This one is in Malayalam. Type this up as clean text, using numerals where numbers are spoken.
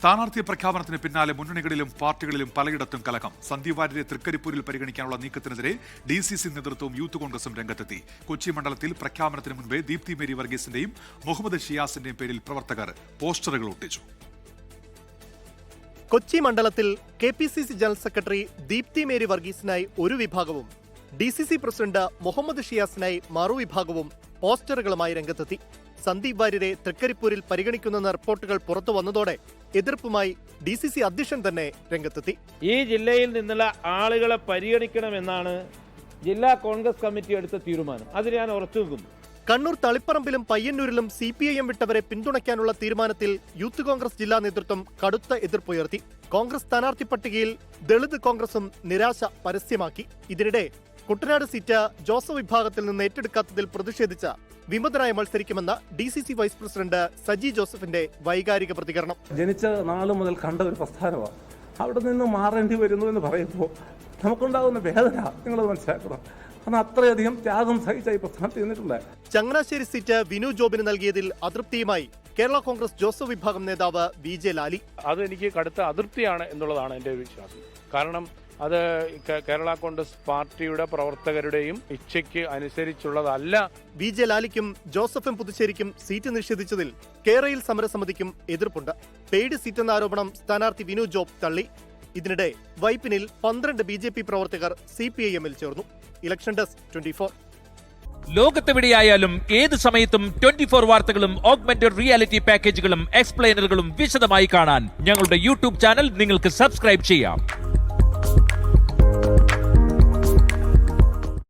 സ്ഥാനാർത്ഥി പ്രഖ്യാപനത്തിന് പിന്നാലെ മുന്നണികളിലും പാർട്ടികളിലും പലയിടത്തും കലഹം. സന്ദീപ് വാര്യരെ തൃക്കരിപ്പൂരിൽ പരിഗണിക്കാനുള്ള നീക്കത്തിനെതിരെ DCC നേതൃത്വവും യൂത്ത് കോൺഗ്രസും രംഗത്തെത്തി. കൊച്ചി മണ്ഡലത്തിൽ പ്രഖ്യാപനത്തിന് മുൻപേ ദീപ്തി മേരി വർഗീസിന്റെയും മുഹമ്മദ് ഷിയാസിന്റെയും പേരിൽ പ്രവർത്തകർ പോസ്റ്ററുകൾ ഒട്ടിച്ചു. കൊച്ചി മണ്ഡലത്തിൽ KPCC general secretary Deepthi Mary വർഗീസിനായി ഒരു വിഭാഗവും DCC പ്രസിഡന്റ് മുഹമ്മദ് ഷിയാസിനായി മറുവിഭാഗവും പോസ്റ്ററുകളുമായി രംഗത്തെത്തി. സന്ദീപ് വാര്യരെ തൃക്കരിപ്പൂരിൽ പരിഗണിക്കുന്നെന്ന റിപ്പോർട്ടുകൾ പുറത്തു വന്നതോടെ എതിർപ്പുമായി DCC അധ്യക്ഷൻ തന്നെ രംഗത്തെത്തി. ഈ ജില്ലയിൽ നിന്നുള്ള ആളുകളെ പരിഗണിക്കണമെന്നാണ് ജില്ലാ കോൺഗ്രസ് കമ്മിറ്റി എടുത്ത തീരുമാനം. അതിന് ഞാൻ ഉറച്ചു നിൽക്കുന്നു. കണ്ണൂർ തളിപ്പറമ്പിലും പയ്യന്നൂരിലും CPIM വിട്ടവരെ പിന്തുണയ്ക്കാനുള്ള തീരുമാനത്തിൽ യൂത്ത് കോൺഗ്രസ് ജില്ലാ നേതൃത്വം കടുത്ത എതിർപ്പുയർത്തി. കോൺഗ്രസ് സ്ഥാനാർത്ഥി പട്ടികയിൽ ദളിത് കോൺഗ്രസും നിരാശ പരസ്യമാക്കി. ഇതിനിടെ കുട്ടനാട് സീറ്റ് ജോസഫ് വിഭാഗത്തിൽ നിന്ന് ഏറ്റെടുക്കാത്തതിൽ പ്രതിഷേധിച്ച വിമതനായി മത്സരിക്കുമെന്ന DCC വൈസ് പ്രസിഡന്റ് സജി ജോസഫിന്റെ വൈകാരിക പ്രതികരണം. ജനിച്ച നാള് മുതൽ കണ്ട ഒരു പ്രസ്ഥാനമാണ്. അവിടെ നിന്ന് മാറേണ്ടി വരുന്നു എന്ന് പറയുമ്പോൾ നമുക്കുണ്ടാകുന്ന വേദന നിങ്ങൾ മനസ്സിലാക്കണം. കാരണം അത്രയധികം ത്യാഗം സഹിച്ച ഈ പ്രസ്ഥാനത്ത് നിന്നിട്ടുണ്ട്. ചങ്ങനാശ്ശേരി സീറ്റ് വിനു ജോബിന് നൽകിയതിൽ അതൃപ്തിയുമായി കേരള കോൺഗ്രസ് ജോസഫ് വിഭാഗം നേതാവ് VJ ലാലി. അത് എനിക്ക് കടുത്ത അതൃപ്തിയാണ് എന്നുള്ളതാണ് എൻ്റെ വിശ്വാസം. കാരണം അത് കേരള കോൺഗ്രസ് പാർട്ടിയുടെ പ്രവർത്തകരുടെയും ഇച്ഛയ്ക്ക് അനുസരിച്ചുള്ളതല്ല. VJ ലാലിക്കും ജോസഫും പുതുശ്ശേരിക്കും സീറ്റ് നിഷേധിച്ചതിൽ കേരളയിൽ സമരസമിതിക്കും എതിർപ്പുണ്ട്. പെയ്ഡ് സീറ്റെന്ന ആരോപണം സ്ഥാനാർത്ഥി വിനു ജോബ് തള്ളി. ഇതിനിടെ വൈപ്പിനിൽ 12 BJP പ്രവർത്തകർ CPIM-ൽ ചേർന്നു. Election desk 24. ലോകത്തെവിടെയായാലും ഏത് സമയത്തും 24 വാർത്തകളും ഓഗ്മെന്റഡ് റിയാലിറ്റി പാക്കേജുകളും എക്സ്പ്ലെയിനറുകളും വിശദമായി കാണാൻ ഞങ്ങളുടെ YouTube ചാനൽ നിങ്ങൾക്ക് സബ്സ്ക്രൈബ് ചെയ്യാം.